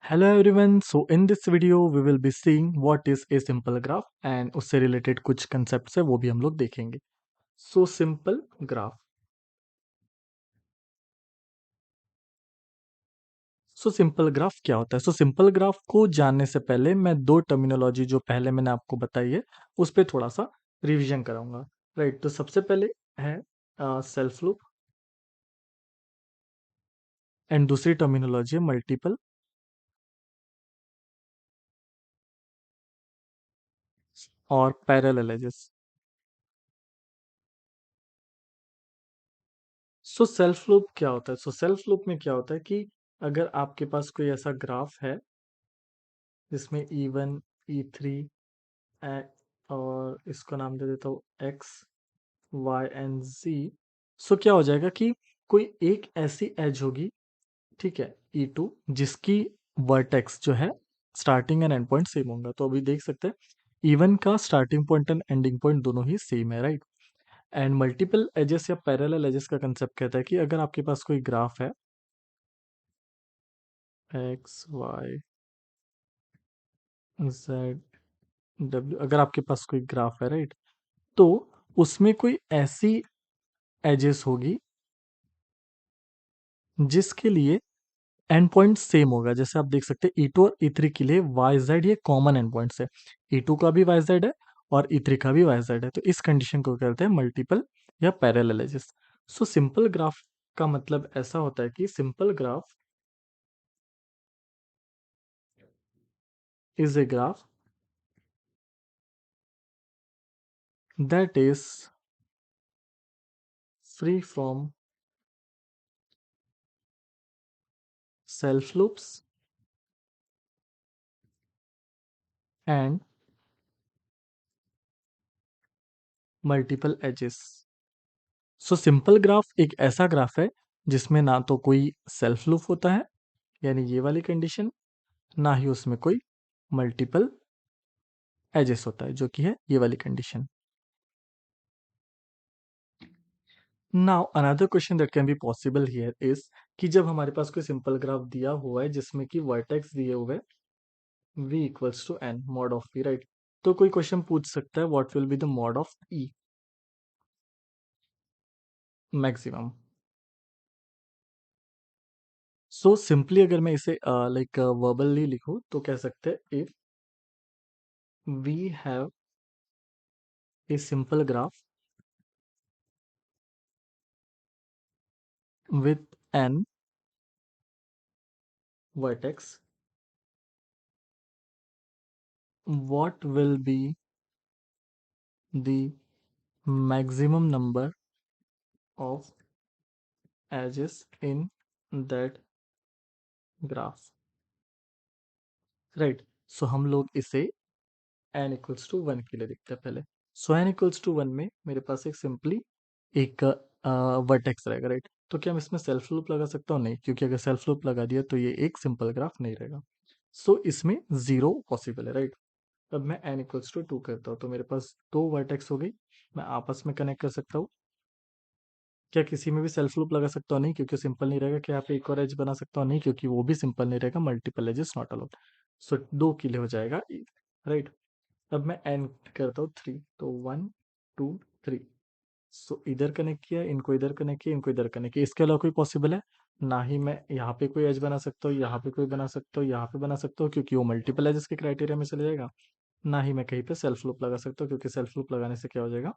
Hello everyone. So in this video we will be seeing what is a simple graph and उससे related कुछ concepts है वो भी हम लोग देखेंगे. So simple graph. So simple graph क्या होता है? So simple graph को जानने से पहले मैं दो टर्मिनोलॉजी जो पहले मैंने आपको बताई है उस पर थोड़ा सा रिवीजन कराऊंगा. राइट, तो सबसे पहले है सेल्फ लूप एंड दूसरी टर्मिनोलॉजी है मल्टीपल और parallel edges. So self loop क्या होता है? सो सेल्फ लूप में क्या होता है कि अगर आपके पास कोई ऐसा ग्राफ है जिसमें E1 E3 और इसको नाम दे देता हूँ X Y एंड Z. सो क्या हो जाएगा कि कोई एक ऐसी एज होगी, ठीक है, E2 जिसकी वर्टेक्स जो है starting and and point same होगा. तो अभी देख सकते हैं E1 का starting point and ending point दोनों ही सेम है, राइट. एंड मल्टीपल एजेस या पैरेलल एजेस का कंसेप्ट कहता है कि अगर आपके पास कोई ग्राफ है एक्स वाई जेड डब्ल्यू, अगर आपके पास कोई ग्राफ है, राइट, तो उसमें कोई ऐसी एजेस होगी जिसके लिए एंड पॉइंट सेम होगा. जैसे आप देख सकते हैं E2 और E3 के लिए वाई जेड ये कॉमन एंड पॉइंट्स है. E2 का भी वाई जेड है और E3 का भी वाई जेड है. तो इस कंडीशन को कहते हैं मल्टीपल या parallel edges. So simple graph का मतलब ऐसा होता है कि simple graph is a graph that is free from self loops and multiple edges. So simple graph एक ऐसा ग्राफ है जिसमें ना तो कोई सेल्फ लूप होता है, यानी ये वाली कंडीशन, ना ही उसमें कोई मल्टीपल एजेस होता है जो कि है ये वाली condition. Now another question that can be possible here is कि जब हमारे पास कोई सिंपल ग्राफ दिया हुआ है जिसमें कि वर्टेक्स दिए हुए v equals to n mod of p, right, तो कोई क्वेश्चन पूछ सकता है what will be the mod of e maximum. So simply अगर मैं इसे लाइक वर्बली लिखूं तो कह सकते हैं if we have a simple graph with n vertex, what will be the maximum number of edges in that graph, right. सो हम लोग इसे n इक्वल्स टू वन के लिए देखते हैं पहले. सो n इक्वल्स टू वन में मेरे पास एक सिंपली एक वर्टेक्स रहेगा, राइट. तो क्या मैं इसमें सेल्फ लूप लगा सकता हूँ? नहीं, क्योंकि अगर सेल्फ लूप लगा दिया तो ये एक सिंपल ग्राफ नहीं रहेगा. सो इसमें जीरो पॉसिबल है, राइट. अब मैं n इक्वल्स टू टू करता हूँ तो मेरे पास दो वर्टेक्स हो गई, मैं आपस में कनेक्ट कर सकता हूँ. क्या किसी में भी सेल्फ लूप लगा सकता हूँ? नहीं, क्योंकि सिंपल नहीं रहेगा. क्या यहाँ पे एक और एज बना सकता हूँ? नहीं, क्योंकि वो भी सिंपल नहीं रहेगा. Multiple edge is not allowed. So दो के लिए हो जाएगा, राइट. अब मैं एन करता हूँ थ्री, तो वन टू थ्री. सो इधर कनेक्ट किया, इनको इधर कनेक्ट किया, इनको इधर कनेक्ट किया. इसके अलावा कोई पॉसिबल है? ना ही मैं यहाँ पे कोई एज बना सकता हूँ, यहाँ पे कोई बना सकता हूँ, यहाँ पे बना सकता हूँ, क्योंकि वो मल्टीपल एजेस के क्राइटेरिया में चले जाएगा. ना ही मैं कहीं पे सेल्फ लूप लगा सकता हूँ, क्योंकि सेल्फ लूप लगाने से क्या हो जाएगा,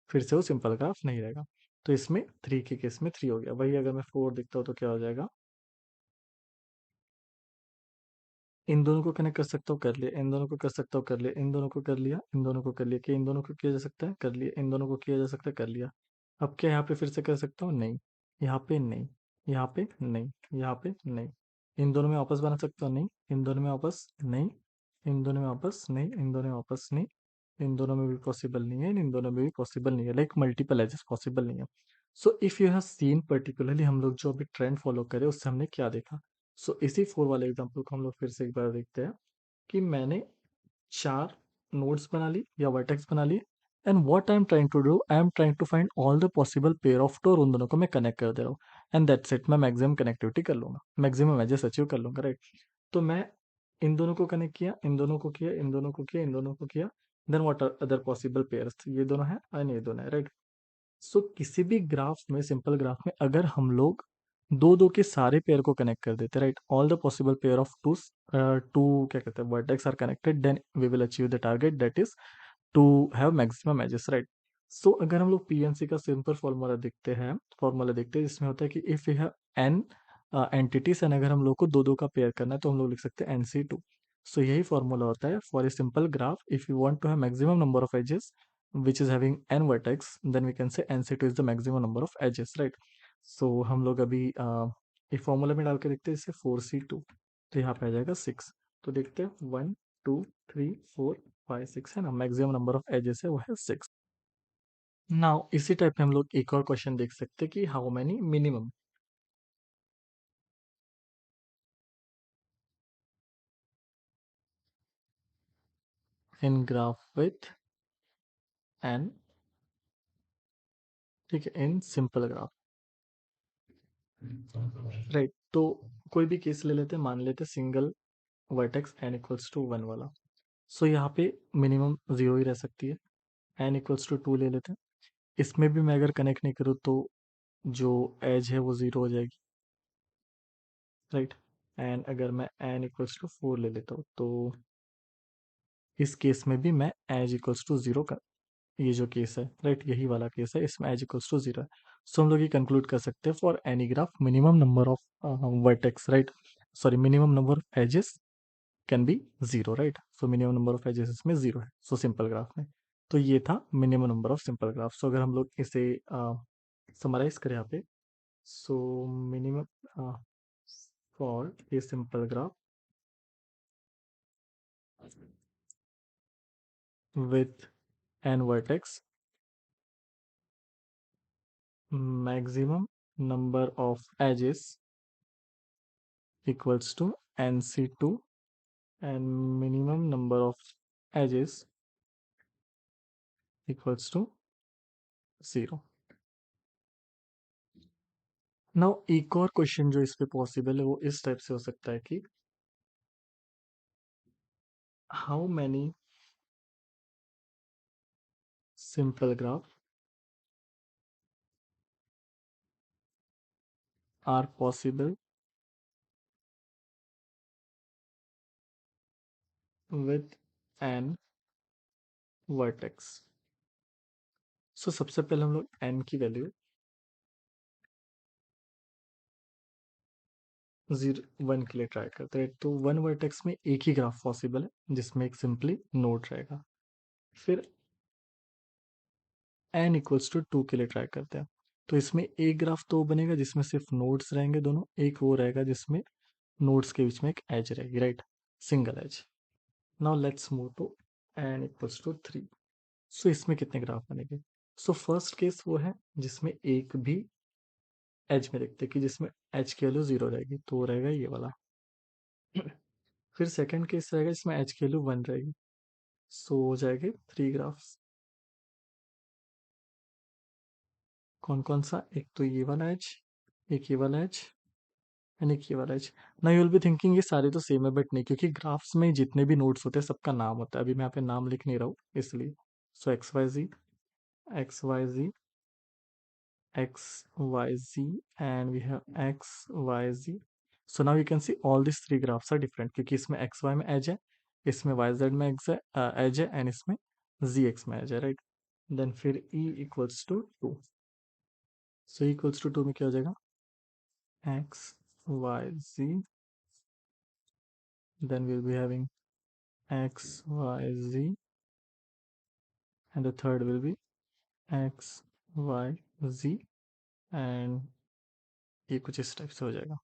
फिर से वो सिंपल ग्राफ नहीं रहेगा. तो इसमें थ्री के केस में थ्री हो गया. वही अगर मैं फोर दिखता हूँ तो क्या हो जाएगा, इन दोनों को कनेक्ट कर सकता हूँ, कर लिया. इन दोनों को कर सकता हूँ, कर लिया. इन दोनों को कर लिया, इन दोनों को कर लिया. कि इन दोनों को किया जा सकता है, कर लिया. इन दोनों को किया जा सकता है, कर लिया. अब क्या यहाँ पे फिर से कर सकता हूँ? नहीं. यहाँ पे नहीं. यहाँ पे नहीं. यहाँ पे नहीं. इन दोनों में वापस बना सकता हूँ? नहीं. इन दोनों में वापस नहीं. इन दोनों में वापस नहीं. इन दोनों में वापस नहीं. इन दोनों में भी पॉसिबल नहीं है. इन दोनों में भी पॉसिबल नहीं है. लाइक मल्टीपल एजेस पॉसिबल नहीं है. सो if you have seen particularly हम लोग जो अभी ट्रेंड फॉलो करें उससे हमने क्या देखा. सो इसी फोर वाले एग्जाम्पल को हम लोग फिर से एक बार देखते हैं कि मैंने चार नोड्स बना ली या वर्टेक्स बना लिए. And what I am trying to do, I am trying to find all the possible pair of two, और उन दोनों को मैं कनेक्ट कर दे रहा हूँ. एंड दैट्स इट, मैं मैक्सिमम कनेक्टिविटी कर लूंगा, मैक्सिमम एजेस अचीव कर लूंगा, राइट. तो मैं इन दोनों को कनेक्ट किया, इन दोनों को किया, इन दोनों को किया, इन दोनों को किया, then what are other possible pairs, ये दोनों है एंड ये दोनों है, राइट। सो किसी भी ग्राफ में, सिंपल ग्राफ में, अगर हम लोग दो दो के सारे पेयर को कनेक्ट कर देते, right, all the possible pair of two क्या कहते हैं, vertex are connected, then we will achieve the target, that is to have maximum edges, right. So अगर हम लोग पीएनसी का सिंपल फॉर्मूला देखते हैं जिसमें होता है कि if you have an entities and अगर हम लोग को दो दो का पेयर करना है तो हम लोग लिख सकते हैं NC2। सो यही फॉर्मूला होता है for a simple graph, if you want to have maximum number of edges which is having n vertex, then we can say NC2 is the maximum number of edges, right? So हम लोग अभी ये formula में डाल के देखते हैं, इससे 4C2, तो यहाँ पे आ जाएगा 6। तो देखते हैं 1 2 3 4 5 6 है ना, मैक्सिमम नंबर ऑफ एजेस है वो है 6। नाउ इसी टाइप में हम लोग एक और क्वेश्चन देख सकते हैं कि how many minimum in graph with an, ठीक है, इन सिंपल ग्राफ, राइट। तो कोई भी केस ले लेते हैं, मान लेते हैं single vertex n equals to 1 वाला। सो यहाँ पे मिनिमम 0 ही रह सकती है, n इक्वल्स टू 2 ले लेते हैं। इसमें भी मैं अगर कनेक्ट नहीं करूँ तो जो एज है वो 0 हो जाएगी, राइट। एंड अगर मैं n इक्वल्स टू 4 ले लेता हूँ तो इस केस में भी मैं एज इक्वल्स टू 0 का, ये जो केस है, राइट, यही वाला केस है, इसमें एज इक्वल्स टू 0 है। सो हम लोग ये कंक्लूड कर सकते हैं for any graph minimum number of vertex, right, sorry, minimum number of edges can be 0, right. So minimum number of edges इसमें 0 है, सो सिंपल ग्राफ में। तो ये था minimum number of simple graph. So अगर हम लोग इसे समराइज करें यहाँ पे, so minimum for a simple graph with n vertex, maximum number of edges equals to NC2 and minimum number of edges equals to 0। Now एक और question जो इस पे पॉसिबल है वो इस टाइप से हो सकता है कि how many simple graph are possible with n vertex. So सबसे पहले हम लोग n की वैल्यू 1 के लिए ट्राई करते हैं, तो 1 वर्टेक्स में एक ही ग्राफ पॉसिबल है जिसमें एक सिंपली नोड रहेगा। फिर n इक्वल्स टू 2 के लिए ट्राई करते हैं, तो इसमें एक ग्राफ तो बनेगा जिसमें सिर्फ नोड्स रहेंगे दोनों, एक वो रहेगा जिसमें नोड्स के बीच में एक एज रहेगी, right, single edge. Now let's move to n equals to 3। So इसमें कितने ग्राफ बनेंगे? सो फर्स्ट केस वो है जिसमें एक भी एज में देखते हैं कि जिसमें एच की वैल्यू 0 रहेगी, तो वो रहेगा ये वाला। फिर सेकंड केस रहेगा जिसमें एच की वैल्यू 1 रहेगी, सो हो जाएंगे 3 ग्राफ्स। कौन कौन सा? एक तो ये वाला एज, एक ये वाला एज एंड एक ये वाला edge. Now you will be thinking ये सारे तो सेम है, बट नहीं, क्योंकि ग्राफ्स में जितने भी नोड्स होते हैं सबका नाम होता है, अभी मैं यहाँ पे नाम लिख नहीं रहा हूँ इसलिए। So x y z, x y z, x y z, and we have x y z. So now you can see all this 3 graphs are different, क्योंकि इसमें एक्स वाई में एज है, इसमें वाई जेड में x है, edge है, and इसमें z x में एज है, राइट। देन फिर e equals to 2। So equals to 2 में क्या हो जाएगा? X y ji, then we'll be having x y z, and the third will be x y z, and ये कुछ इस टाइप से हो जाएगा।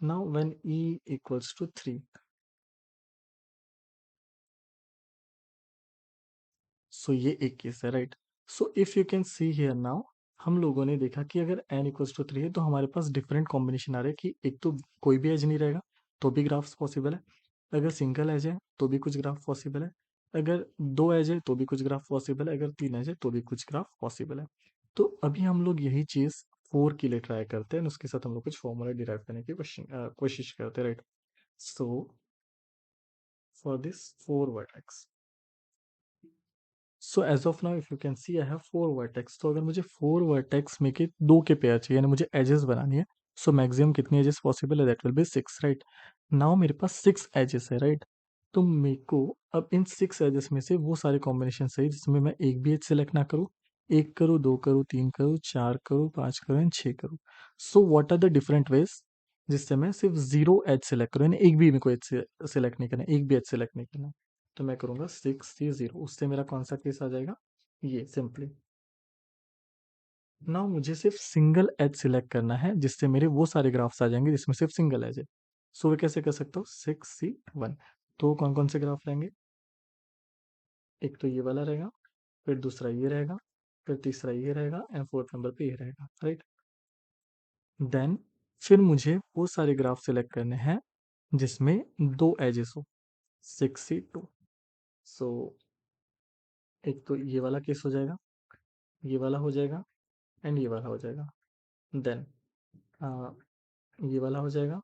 Now when e equals to 3, so ये एक केस है, right. So if you can see here now, हम लोगों ने देखा कि अगर n इक्वल्स टू 3 है तो हमारे पास डिफरेंट कॉम्बिनेशन आ रहे हैं कि एक तो कोई भी एज नहीं रहेगा तो भी ग्राफ्स पॉसिबल है, अगर सिंगल एज है तो भी कुछ ग्राफ पॉसिबल है, अगर दो एज है तो भी कुछ ग्राफ पॉसिबल है, अगर तीन एज है तो भी कुछ ग्राफ पॉसिबल है। तो अभी हम लोग यही चीज़ 4 के लिए ट्राई करते हैं, उसके साथ हम लोग कुछ फॉर्मूला डिराइव करने की कोशिश करते हैं, right. So for this 4 vertex. So edge of now if you can see I have 4 vertex. तो अगर मुझे 4 वर्टेक्स में के 2 के पेयर चाहिए यानी मुझे एजेस बनानी है, सो मैक्सिमम कितनी एजेस पॉसिबल है, that will be 6, right. Now मेरे पास 6 एजेस है, राइट। तो मेरे को अब इन 6 एजेस में से वो सारे कॉम्बिनेशन चाहिए जिसमें मैं एक भी एज सेलेक्ट ना करूँ, एक करूँ, दो करूँ, तीन करूँ, चार करूँ, पाँच करूँ एंड 6 करूँ। So what are the different ways जिससे मैं सिर्फ 0 एज सेलेक्ट करूँ, यानी एक भी मेरे को एज सेलेक्ट नहीं करना, एक भी एज सेलेक्ट नहीं करना। तो मैं करूँगा 6 C 0, उससे मेरा कौन सा केस आ जाएगा, ये सिंपली। नाउ मुझे सिर्फ सिंगल एज सिलेक्ट करना है जिससे मेरे वो सारे ग्राफ्स आ जाएंगे जिसमें सिर्फ सिंगल एज है। सो वे कैसे कर सकता हूँ, 6 C 1। तो कौन कौन से ग्राफ रहेंगे, एक तो ये वाला रहेगा, फिर दूसरा ये रहेगा, फिर तीसरा ये रहेगा एंड फोर्थ नंबर पे ये रहेगा, राइट। देन फिर मुझे वो सारे ग्राफ सिलेक्ट करने हैं जिसमें दो एजेस हो, 6 C 2। सो एक तो ये वाला केस हो जाएगा, ये वाला हो जाएगा एंड ये वाला हो जाएगा। देन ये वाला हो जाएगा,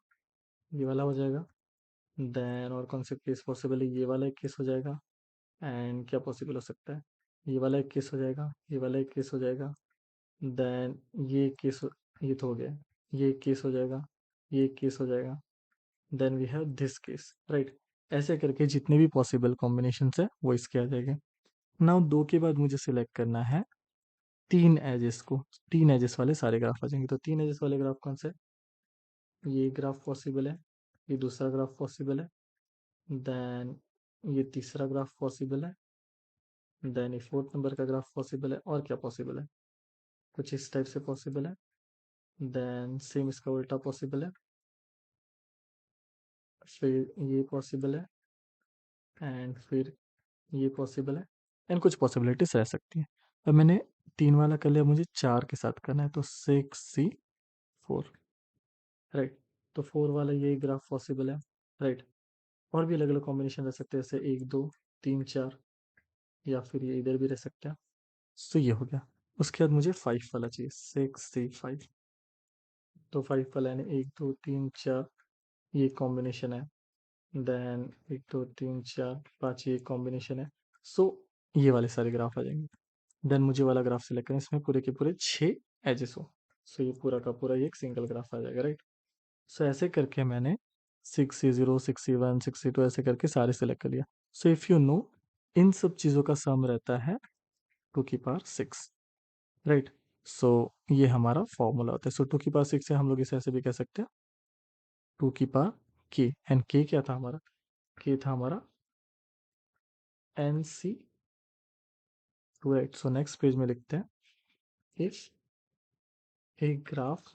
ये वाला हो जाएगा। देन और कौन से केस पॉसिबल है, ये वाला एक केस हो जाएगा एंड क्या पॉसिबल हो सकता है, ये वाला एक केस हो जाएगा, ये वाला एक केस हो जाएगा। देन ये केस ये तो हो गया, ये एक केस हो जाएगा, ये एक केस हो जाएगा। Then we have this case, right. ऐसे करके जितने भी पॉसिबल कॉम्बिनेशन है वो इसके आ जाएंगे। नाउ दो के बाद मुझे सिलेक्ट करना है तीन एजेस को, तीन एजेस वाले सारे ग्राफ आ जाएंगे। तो तीन एजेस वाले ग्राफ कौन से, ये ग्राफ पॉसिबल है, ये दूसरा ग्राफ पॉसिबल है, देन ये तीसरा ग्राफ पॉसिबल है, देन ये फोर्थ नंबर का ग्राफ पॉसिबल है। और क्या पॉसिबल है, कुछ इस टाइप से पॉसिबल है। देन सेम इसका उल्टा पॉसिबल है, फिर ये पॉसिबल है एंड फिर ये पॉसिबल है एंड कुछ पॉसिबिलिटीज रह सकती हैं। अब मैंने तीन वाला कर लिया, मुझे चार के साथ करना है, तो 6 C 4, राइट। तो 4 वाला ये ग्राफ पॉसिबल है, राइट। और भी अलग अलग कॉम्बिनेशन रह सकते हैं, जैसे 1 2 3 4, या फिर ये इधर भी रह सकता है। तो ये हो गया। उसके बाद मुझे 5 वाला चाहिए, 6 C 5। तो 5 वाला यानी 1 2 3 4 ये कॉम्बिनेशन है। देन 1 2 3 4 5 ये कॉम्बिनेशन है। सो ये वाले सारे ग्राफ आ जाएंगे। देन मुझे वाला ग्राफ सिलेक्ट करें, इसमें पूरे के पूरे 6 एजेस हो। सो ये पूरा का पूरा ये एक सिंगल ग्राफ आ जाएगा, राइट। सो ऐसे करके मैंने 6 C 0 6 C 1 6 C 2 ऐसे करके सारे सिलेक्ट कर लिया। सो इफ़ यू नो, इन सब चीज़ों का सम रहता है 2 की पावर 6, राइट। सो ये हमारा फॉर्मूला होता है। सो 2 की पावर 6 से हम लोग इसे ऐसे भी कह सकते हैं 2 की पावर k, एंड k क्या था हमारा, k था हमारा NC2, right. So next page में लिखते हैं, if a graph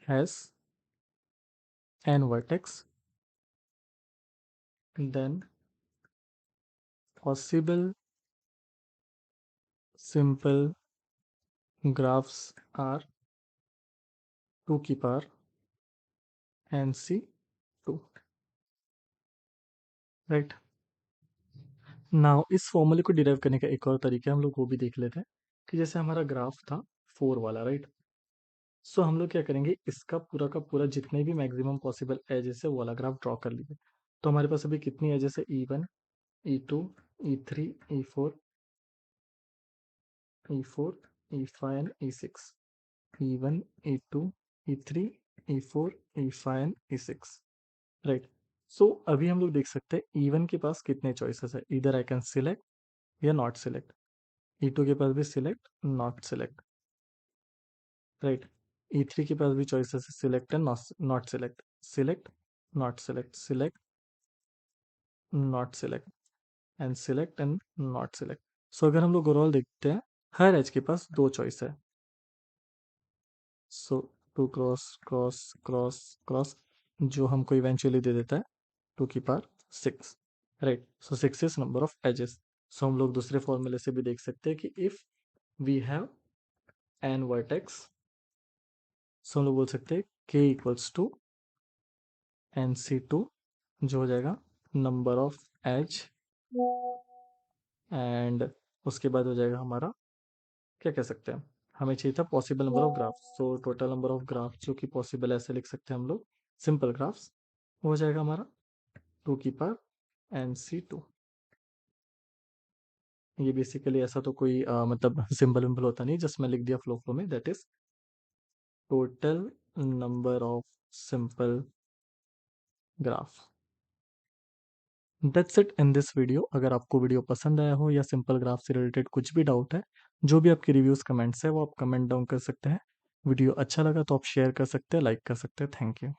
has n vertex, then possible simple graphs are 2 की पावर NC2, राइट। नाउ इस फॉर्मूले को डिराइव करने का एक और तरीका हम लोग वो भी देख लेते हैं, कि जैसे हमारा ग्राफ था 4 वाला, राइट। सो हम लोग क्या करेंगे, इसका पूरा का पूरा जितने भी मैक्सिमम पॉसिबल एजेस है वो वाला ग्राफ ड्रॉ कर लीजिए। तो हमारे पास अभी कितनी एजेस है, E1 E2 E3 E4 E4 E5 and E6, E1 E2 E3 E4 E5 and E6, right. सो अभी हम लोग देख सकते हैं E1 के पास कितने चॉइसेस है, इधर आई कैन सिलेक्ट या नॉट सिलेक्ट। E2 के पास भी select not select, right. E3 के पास भी चॉइसेस है, select and not select, select not select, select not select and select and not select. So अगर हम लोग ओवरऑल देखते हैं, हर एज के पास दो चॉइस है। So 2 cross cross cross cross, जो हमको इवेंचुअली दे देता है 2 की power 6, right. So 6 is number of edges. So हम लोग दूसरे फॉर्मूले से भी देख सकते हैं कि if we have n vertex, so हम लोग बोल सकते हैं k इक्वल्स टू NC2, जो हो जाएगा नंबर ऑफ एज, एंड उसके बाद हो जाएगा हमारा, क्या कह सकते हैं, हमें चाहिए था possible number of graphs. So total number of graphs जो कि पॉसिबल ऐसे लिख सकते हैं हम लोग, सिंपल ग्राफ्स, हो जाएगा हमारा 2 की पावर एन सी टू। ये बेसिकली ऐसा तो कोई मतलब सिंबल विम्बल होता नहीं, जस्ट मैं लिख दिया फ्लो फ्लो में, that is total number of simple graph. That's it in this video. अगर आपको वीडियो पसंद आया हो या सिंपल ग्राफ से रिलेटेड कुछ भी डाउट है, जो भी आपके रिव्यूज़ कमेंट्स है वो आप कमेंट डाउन कर सकते हैं। वीडियो अच्छा लगा तो आप शेयर कर सकते हैं, लाइक कर सकते हैं। Thank you.